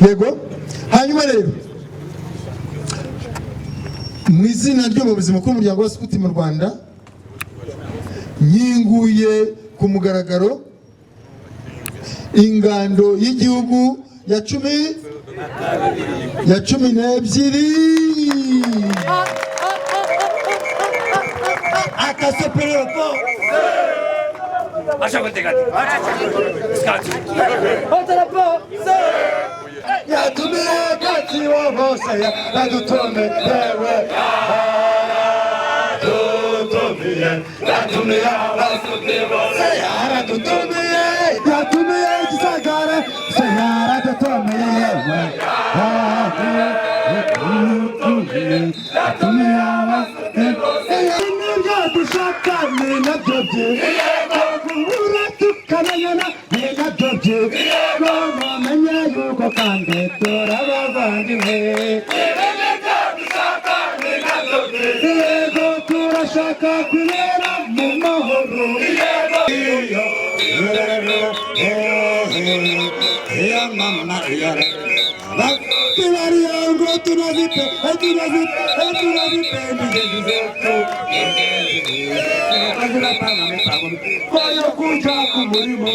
yego. Hanyuma rero mu izina ry'umuyobozi mukuru w'umuryango wa Scout mu Rwanda nyinguye ku mugaragaro ingando y'igihugu ya 12 akasepeleko yatumiye kati wa bose yadutume yewe yatumiye abasuti bose yaradutumiye yatumiye gisagara se yaradutumiye yewe yatumiye abasuti bose nibyo dushaka ni nabyo bye kubura tukananyana ni nabyo bye mumenye yuko kandi turabavandimwe yego turashaka kubera mu mahoro iyo mama tunariyango tunazipe kwa yo kuja ku murimo